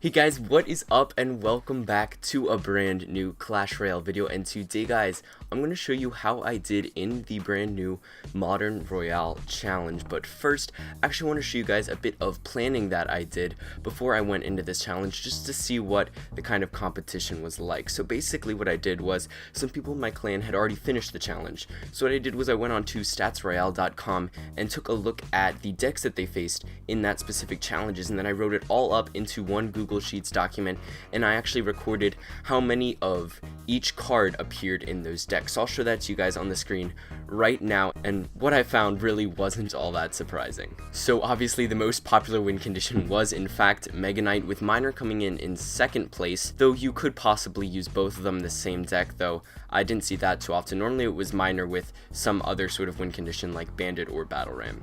Hey guys, what is up and welcome back to a brand new Clash Royale video, and today guys, I'm going to show you how I did in the brand new Modern Royale challenge. But first, I actually want to show you guys a bit of planning that I did before I went into this challenge, just to see what the kind of competition was like. So basically what I did was, some people in my clan had already finished the challenge. So what I did was I went on to statsroyale.com and took a look at the decks that they faced in that specific challenges, and then I wrote it all up into one Google Sheets document, and I actually recorded how many of each card appeared in those decks. So I'll show that to you guys on the screen right now, and what I found really wasn't all that surprising. So obviously the most popular win condition was in fact Mega Knight, with Miner coming in second place, though you could possibly use both of them in the same deck, though I didn't see that too often. Normally it was Miner with some other sort of win condition like Bandit or Battle Ram.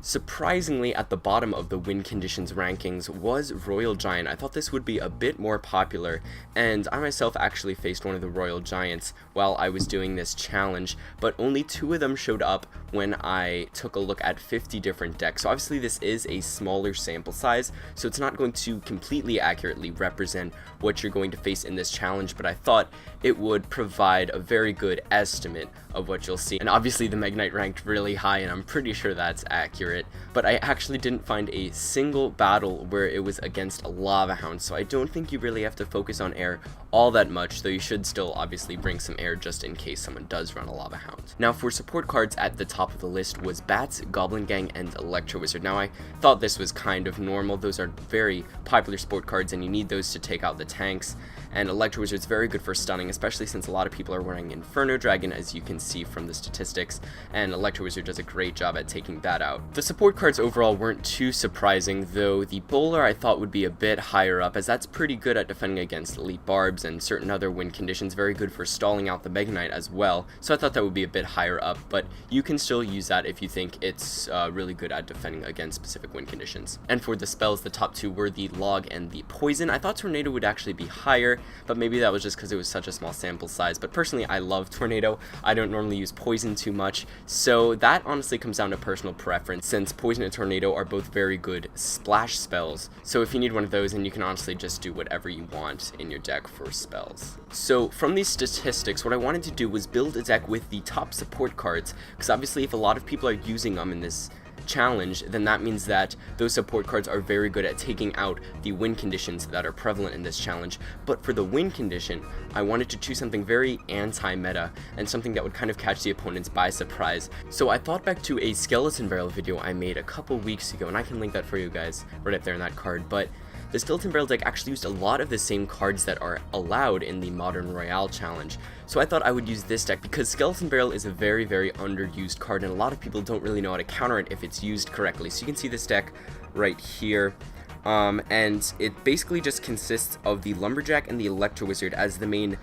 Surprisingly, at the bottom of the win conditions rankings was Royal Giant. I thought this would be a bit more popular, and I myself actually faced one of the Royal Giants while I was doing this challenge, but only 2 of them showed up when I took a look at 50 different decks. So obviously this is a smaller sample size, so it's not going to completely accurately represent what you're going to face in this challenge, but I thought it would provide a very good estimate of what you'll see. And obviously the Mega Knight ranked really high, and I'm pretty sure that's accurate, but I actually didn't find a single battle where it was against a Lava Hound, so I don't think you really have to focus on air all that much, though you should still obviously bring some air just in case someone does run a Lava Hound. Now for support cards, at the top of the list was Bats, Goblin Gang, and Electro Wizard. Now I thought this was kind of normal. Those are very popular support cards, and you need those to take out the tanks, and Electro Wizard's very good for stunning, especially since a lot of people are wearing Inferno Dragon, as you can see from the statistics, and Electro Wizard does a great job at taking that out. The support cards overall weren't too surprising, though the Bowler I thought would be a bit higher up, as that's pretty good at defending against Elite Barbs and certain other win conditions, very good for stalling out the Mega Knight as well, so I thought that would be a bit higher up, but you can still use that if you think it's really good at defending against specific win conditions. And for the spells, the top 2 were the Log and the Poison. I thought Tornado would actually be higher, but maybe that was just because it was such a small sample size, but personally I love Tornado. I don't normally use Poison too much, so that honestly comes down to personal preference, since Poison and Tornado are both very good splash spells, so if you need one of those, then you can honestly just do whatever you want in your deck for spells. So from these statistics, what I wanted to do was build a deck with the top support cards, because obviously if a lot of people are using them in this challenge, then that means that those support cards are very good at taking out the win conditions that are prevalent in this challenge. But for the win condition, I wanted to choose something very anti-meta and something that would kind of catch the opponents by surprise. So I thought back to a Skeleton Barrel video I made a couple weeks ago, and I can link that for you guys right up there in that card, but the Skeleton Barrel deck actually used a lot of the same cards that are allowed in the Modern Royale challenge. So I thought I would use this deck because Skeleton Barrel is a very, very underused card, and a lot of people don't really know how to counter it if it's used correctly. So you can see this deck right here. And it basically just consists of the Lumberjack and the Electro Wizard as the main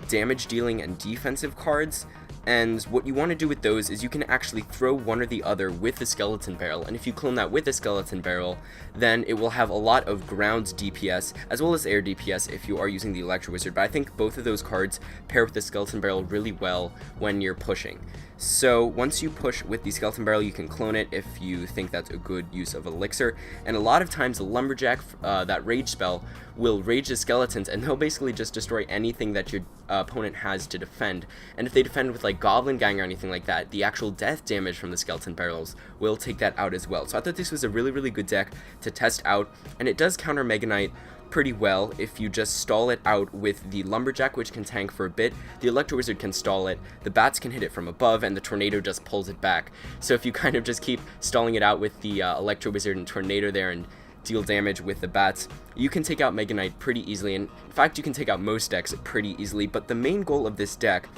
damage dealing and defensive cards. And what you want to do with those is you can actually throw one or the other with the Skeleton Barrel, and if you clone that with the Skeleton Barrel, then it will have a lot of ground DPS as well as air DPS if you are using the Electro Wizard. But I think both of those cards pair with the Skeleton Barrel really well when you're pushing. So once you push with the Skeleton Barrel, you can clone it if you think that's a good use of Elixir, and a lot of times the Lumberjack, that Rage spell, will rage the skeletons, and they'll basically just destroy anything that your opponent has to defend. And if they defend with like Goblin Gang or anything like that, the actual death damage from the Skeleton Barrels will take that out as well. So I thought this was a really, really good deck to test out, and it does counter Mega Knight pretty well if you just stall it out with the Lumberjack, which can tank for a bit. The Electro Wizard can stall it, the Bats can hit it from above, and the Tornado just pulls it back. So if you kind of just keep stalling it out with the Electro Wizard and Tornado there and deal damage with the Bats, you can take out Mega Knight pretty easily, and in fact you can take out most decks pretty easily. But the main goal of this deck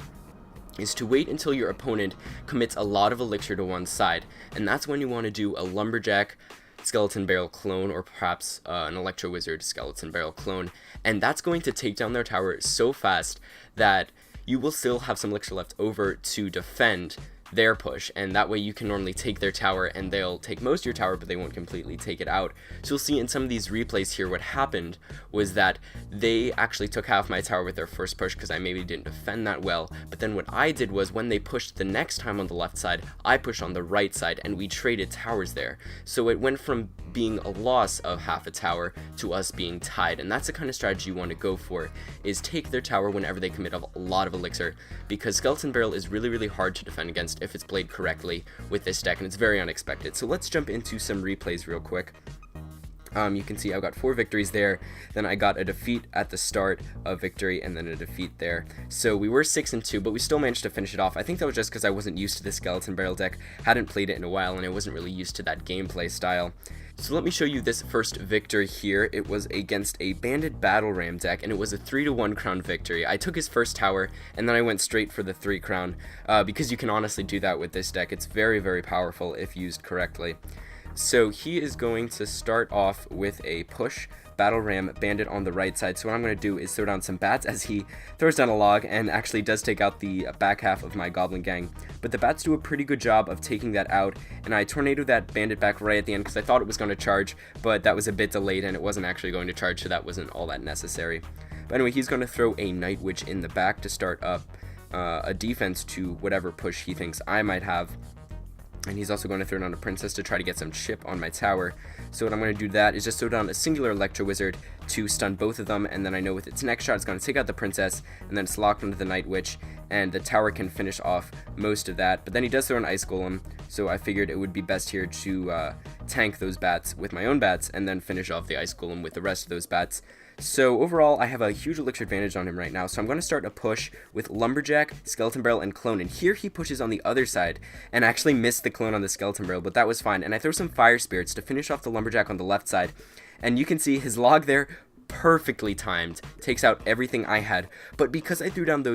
is to wait until your opponent commits a lot of Elixir to one side, and that's when you want to do a Lumberjack Skeleton Barrel clone, or perhaps an Electro Wizard Skeleton Barrel clone, and that's going to take down their tower so fast that you will still have some Elixir left over to defend their push, and that way you can normally take their tower and they'll take most of your tower, but they won't completely take it out. So you'll see in some of these replays here what happened was that they actually took half my tower with their first push because I maybe didn't defend that well, but then what I did was when they pushed the next time on the left side, I pushed on the right side and we traded towers there. So it went from being a loss of half a tower to us being tied, and that's the kind of strategy you want to go for, is take their tower whenever they commit a lot of elixir, because Skeleton Barrel is really hard to defend against if it's played correctly with this deck, and it's very unexpected. So let's jump into some replays real quick. You can see I've got 4 victories there, then I got a defeat at the start of victory, and then a defeat there. So we were 6-2, but we still managed to finish it off. I think that was just because I wasn't used to the Skeleton Barrel deck, hadn't played it in a while, and I wasn't really used to that gameplay style. So let me show you this first victory here. It was against a Banded Battle Ram deck, and it was a 3-1 crown victory. I took his first tower, and then I went straight for the 3 crown, because you can honestly do that with this deck. It's very powerful if used correctly. So he is going to start off with a push Battle Ram Bandit on the right side. So what I'm going to do is throw down some bats as he throws down a log and actually does take out the back half of my Goblin Gang. But the bats do a pretty good job of taking that out, and I tornado that Bandit back right at the end because I thought it was going to charge, but that was a bit delayed and it wasn't actually going to charge, so that wasn't all that necessary. But anyway, he's going to throw a Night Witch in the back to start up a defense to whatever push he thinks I might have. And he's also going to throw down a Princess to try to get some chip on my tower. So what I'm going to do to that is just throw down a singular Electro Wizard to stun both of them, and then I know with its next shot it's going to take out the Princess, and then it's locked onto the Night Witch, and the tower can finish off most of that. But then he does throw an Ice Golem, so I figured it would be best here to tank those bats with my own bats, and then finish off the Ice Golem with the rest of those bats. So overall, I have a huge elixir advantage on him right now, so I'm going to start a push with Lumberjack, Skeleton Barrel, and Clone, and here he pushes on the other side, and actually missed the Clone on the Skeleton Barrel, but that was fine, and I throw some Fire Spirits to finish off the Lumberjack on the left side, and you can see his log there, perfectly timed, takes out everything I had, but because I threw down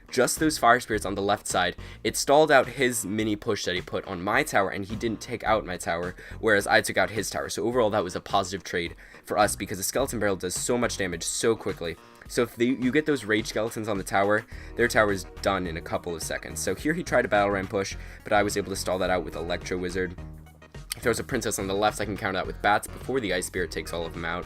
just those Fire Spirits on the left side, it stalled out his mini push that he put on my tower, and he didn't take out my tower, whereas I took out his tower. So overall, that was a positive trade for us because the Skeleton Barrel does so much damage so quickly. So if you get those Rage Skeletons on the tower, their tower is done in a couple of seconds. So here he tried a Battle Ram push, but I was able to stall that out with Electro Wizard. He throws a Princess on the left, so I can counter that with Bats before the Ice Spirit takes all of them out.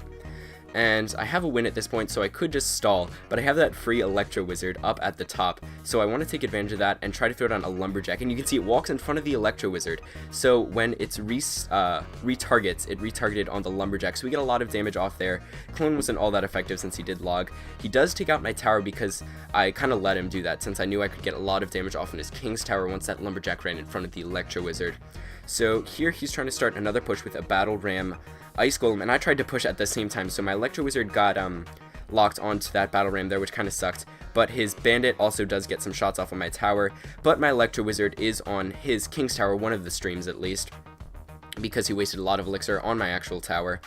And I have a win at this point, so I could just stall, but I have that free Electro Wizard up at the top, so I want to take advantage of that and try to throw down a Lumberjack, and you can see it walks in front of the Electro Wizard, so when it's retargets, it retargeted on the Lumberjack, so we get a lot of damage off there. Clone wasn't all that effective since he did log. He does take out my tower because I kind of let him do that, since I knew I could get a lot of damage off on his King's tower once that Lumberjack ran in front of the Electro Wizard. So here he's trying to start another push with a Battle Ram Ice Golem, and I tried to push at the same time, so my Electro Wizard got locked onto that Battle Ram there, which kind of sucked, but his Bandit also does get some shots off on my tower, but my Electro Wizard is on his King's tower, one of the streams at least, because he wasted a lot of elixir on my actual tower.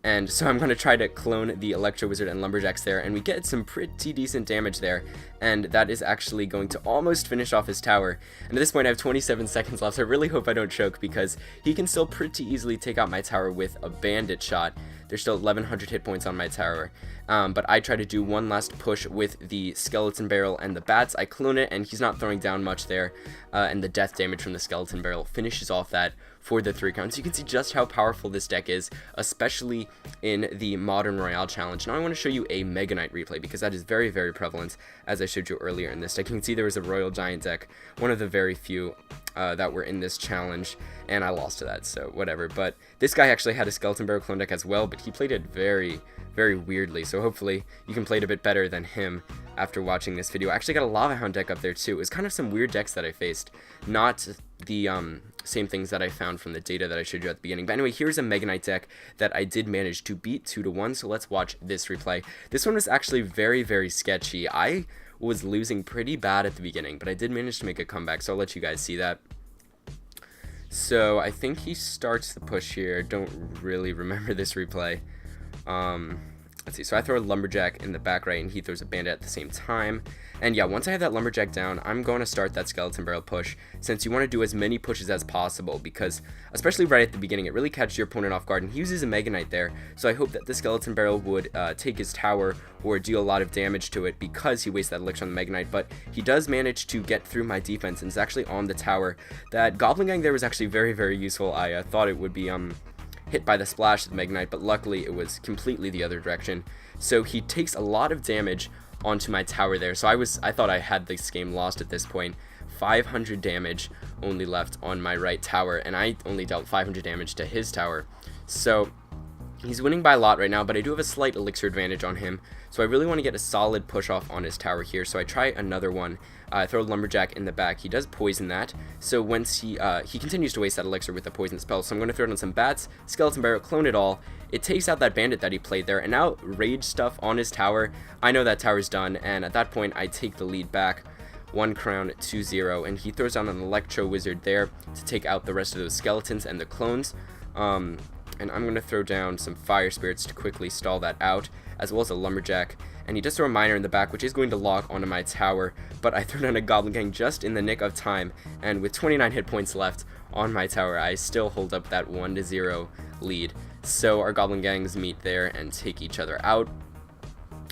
And so I'm going to try to clone the Electro Wizard and Lumberjacks there, and we get some pretty decent damage there, and that is actually going to almost finish off his tower. And at this point I have 27 seconds left, so I really hope I don't choke, because he can still pretty easily take out my tower with a Bandit shot. There's still 1100 hit points on my tower, but I try to do one last push with the Skeleton Barrel and the Bats. I clone it, and he's not throwing down much there, and the death damage from the Skeleton Barrel finishes off that for the 3 counts. You can see just how powerful this deck is, especially in the Modern Royale challenge. Now I want to show you a Mega Knight replay, because that is very prevalent, as I showed you earlier in this deck. You can see there was a Royal Giant deck, one of the very few that were in this challenge, and I lost to that, so whatever. But this guy actually had a Skeleton Barrel clone deck as well, but he played it very weirdly, so hopefully you can play it a bit better than him after watching this video. I actually got a Lava Hound deck up there too. It was kind of some weird decks that I faced, not the same things that I found from the data that I showed you at the beginning. But anyway, here's a Mega Knight deck that I did manage to beat 2-1, so let's watch this replay. This one was actually very sketchy. I was losing pretty bad at the beginning, but I did manage to make a comeback, so I'll let you guys see that. So I think he starts the push here. Don't really remember this replay. let's see, so I throw a lumberjack in the back right, and he throws a bandit at the same time. And yeah, once I have that lumberjack down, I'm going to start that skeleton barrel push, since you want to do as many pushes as possible, because especially right at the beginning, it really catches your opponent off guard, and he uses a Mega Knight there, so I hope that the skeleton barrel would take his tower or deal a lot of damage to it, because he wastes that elixir on the Mega Knight. But he does manage to get through my defense, and is actually on the tower. That Goblin Gang there was actually very, very useful. I thought it would be hit by the splash of the Mega Knight, but luckily it was completely the other direction. So he takes a lot of damage onto my tower there. So I thought I had this game lost at this point. 500 damage only left on my right tower, and I only dealt 500 damage to his tower. So he's winning by a lot right now, but I do have a slight elixir advantage on him, so I really want to get a solid push off on his tower here. So I try another one. I throw a lumberjack in the back. He does poison that, so once he continues to waste that elixir with the poison spell, so I'm going to throw down some bats, skeleton barrel, clone it all. It takes out that bandit that he played there, and now rage stuff on his tower. I know that tower's done, and at that point I take the lead back. 1 crown, 2-0, and he throws down an electro wizard there to take out the rest of those skeletons and the clones. And I'm going to throw down some fire spirits to quickly stall that out, as well as a lumberjack. And he does throw a miner in the back, which is going to lock onto my tower, but I throw down a Goblin Gang just in the nick of time, and with 29 hit points left on my tower, I still hold up that 1-0 lead. So our Goblin Gangs meet there and take each other out.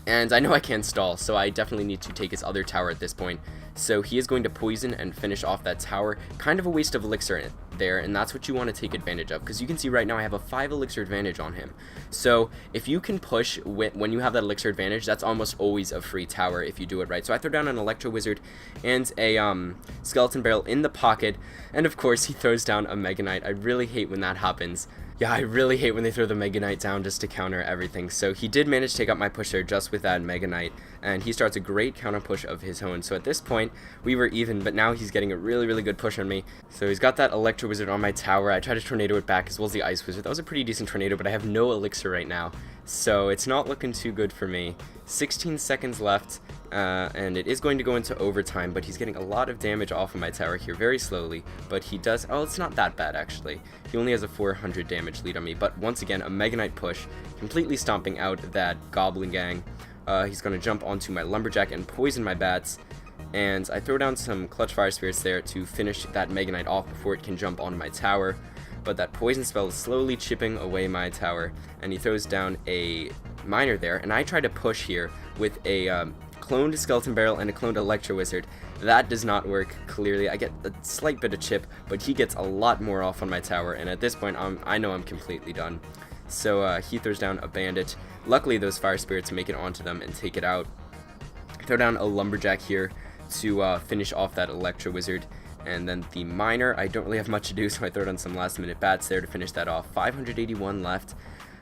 And I know I can't stall, so I definitely need to take his other tower at this point. So he is going to poison and finish off that tower. Kind of a waste of elixir there, and that's what you want to take advantage of, because you can see right now I have a 5 elixir advantage on him. So if you can push when you have that elixir advantage, that's almost always a free tower if you do it right. So I throw down an electro wizard and a skeleton barrel in the pocket, and of course he throws down a Mega Knight. I really hate when that happens. Yeah, I really hate when they throw the Mega Knight down just to counter everything. So he did manage to take out my push there just with that Mega Knight, and he starts a great counter push of his own. So at this point, we were even, but now he's getting a really, really good push on me. So he's got that Electro Wizard on my tower. I tried to tornado it back, as well as the Ice Wizard. That was a pretty decent tornado, but I have no elixir right now, so it's not looking too good for me. 16 seconds left, and it is going to go into overtime, but he's getting a lot of damage off of my tower here very slowly. But he does, oh, it's not that bad actually. He only has a 400 damage lead on me, but once again, a Mega Knight push, completely stomping out that Goblin Gang. He's going to jump onto my Lumberjack and poison my bats, and I throw down some Clutch Fire Spirits there to finish that Mega Knight off before it can jump onto my tower. But that poison spell is slowly chipping away my tower, and he throws down a miner there, and I try to push here with a cloned skeleton barrel and a cloned electro wizard. That does not work. Clearly I get a slight bit of chip, but he gets a lot more off on my tower, and at this point I know I'm completely done. So he throws down a bandit. Luckily those fire spirits make it onto them and take it out. Throw down a lumberjack here to finish off that electro wizard. And then the miner, I don't really have much to do, so I throw down some last minute bats there to finish that off. 581 left,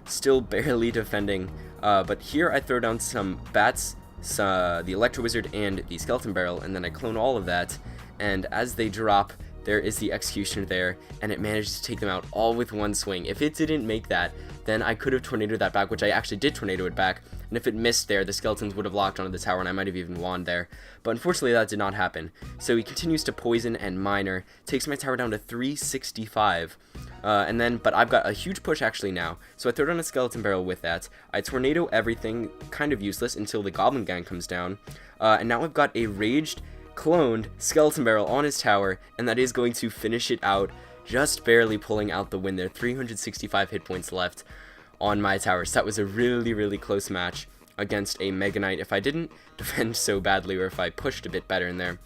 still barely defending, but here I throw down some bats, the electro wizard and the skeleton barrel, and then I clone all of that, and as they drop, there is the executioner there, and it manages to take them out all with one swing. If it didn't make that, then I could have tornadoed that back, which I actually did tornado it back, and if it missed there, the skeletons would have locked onto the tower, and I might have even won there. But unfortunately, that did not happen. So he continues to poison and miner, takes my tower down to 365, but I've got a huge push actually now, so I throw down a skeleton barrel with that. I tornado everything, kind of useless, until the Goblin Gang comes down, and now I've got a raged, cloned skeleton barrel on his tower, and that is going to finish it out, just barely pulling out the win there. 365 hit points left on my tower, so that was a really, really close match against a Mega Knight. If I didn't defend so badly, or if I pushed a bit better in there,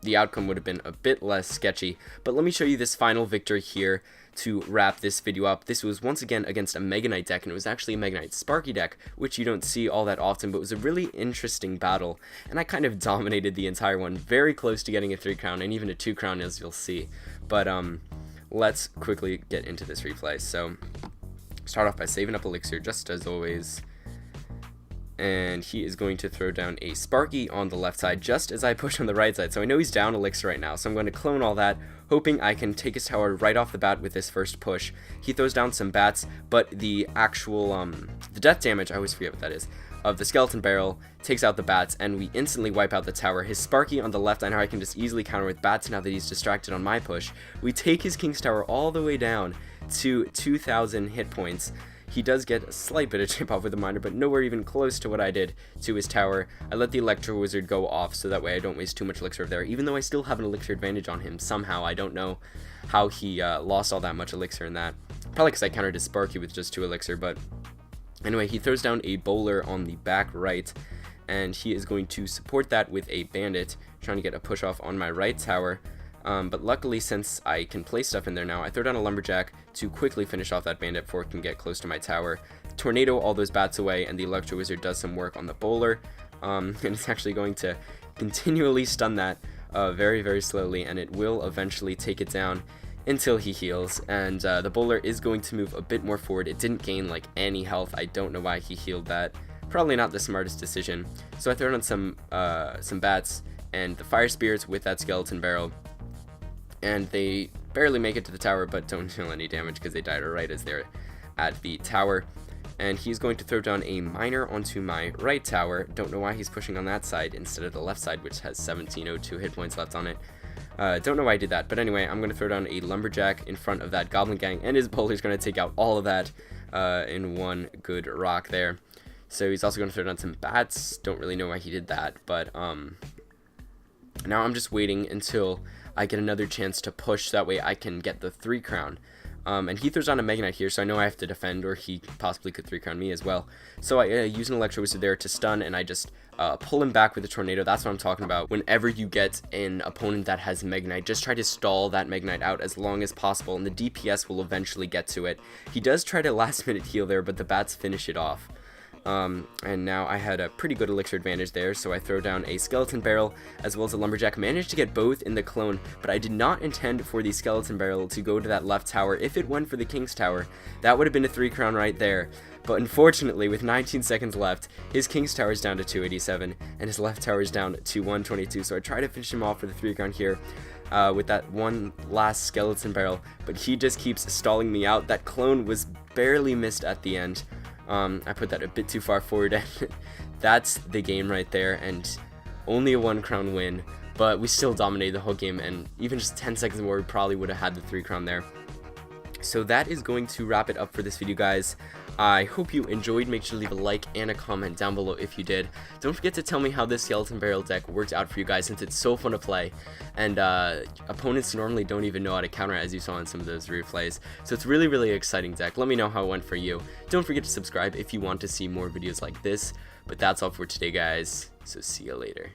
the outcome would have been a bit less sketchy. But let me show you this final victory here to wrap this video up. This was once again against a Mega Knight deck, and it was actually a Mega Knight Sparky deck, which you don't see all that often, but it was a really interesting battle, and I kind of dominated the entire one, very close to getting a 3 crown, and even a 2 crown, as you'll see. But let's quickly get into this replay. So start off by saving up elixir, just as always, and he is going to throw down a Sparky on the left side just as I push on the right side. So I know he's down elixir right now, so I'm going to clone all that, hoping I can take his tower right off the bat with this first push. He throws down some bats, but the actual the death damage, I always forget what that is, of the skeleton barrel takes out the bats, and we instantly wipe out the tower. His Sparky on the left, I know I can just easily counter with bats now that he's distracted on my push. We take his King's Tower all the way down to 2,000 hit points. He does get a slight bit of chip off with a miner, but nowhere even close to what I did to his tower. I let the Electro Wizard go off so that way I don't waste too much elixir there, even though I still have an elixir advantage on him somehow. I don't know how he lost all that much elixir in that. Probably because I countered his Sparky with just 2 elixir, but anyway, he throws down a bowler on the back right, and he is going to support that with a bandit, trying to get a push off on my right tower. But luckily, since I can place stuff in there now, I throw down a lumberjack to quickly finish off that bandit before it can get close to my tower. Tornado all those bats away, and the Electro Wizard does some work on the bowler, and it's actually going to continually stun that very, very slowly, and it will eventually take it down until he heals. And the bowler is going to move a bit more forward. It didn't gain like any health. I don't know why he healed that. Probably not the smartest decision. So I throw down some bats and the fire spirits with that skeleton barrel, and they barely make it to the tower, but don't deal any damage because they died right as they're at the tower. And he's going to throw down a miner onto my right tower. Don't know why he's pushing on that side instead of the left side, which has 1702 hit points left on it. Don't know why I did that, but anyway, I'm going to throw down a lumberjack in front of that goblin gang, and his bowler's going to take out all of that in one good rock there. So he's also going to throw down some bats. Don't really know why he did that, but now I'm just waiting until I get another chance to push, that way I can get the 3 crown. And he throws on a Mega Knight here, so I know I have to defend, or he possibly could 3 crown me as well. So I use an Electro Wizard there to stun, and I just pull him back with a Tornado. That's what I'm talking about. Whenever you get an opponent that has Mega Knight, just try to stall that Mega Knight out as long as possible, and the DPS will eventually get to it. He does try to last minute heal there, but the bats finish it off. And now I had a pretty good elixir advantage there, so I throw down a skeleton barrel as well as a lumberjack. Managed to get both in the clone, but I did not intend for the skeleton barrel to go to that left tower. If it went for the king's tower, that would have been a 3 crown right there. But unfortunately, with 19 seconds left, his king's tower is down to 287, and his left tower is down to 122, so I try to finish him off for the 3 crown here. With that one last skeleton barrel, but he just keeps stalling me out. That clone was barely missed at the end. I put that a bit too far forward, and that's the game right there, and only a 1 crown win, but we still dominated the whole game, and even just 10 seconds more, we probably would have had the 3 crown there. So that is going to wrap it up for this video, guys. I hope you enjoyed. Make sure to leave a like and a comment down below if you did. Don't forget to tell me how this skeleton barrel deck worked out for you guys, since it's so fun to play, and opponents normally don't even know how to counter, as you saw in some of those replays. So it's really, really exciting deck. Let me know how it went for you. Don't forget to subscribe if you want to see more videos like this. But that's all for today, guys, so see you later.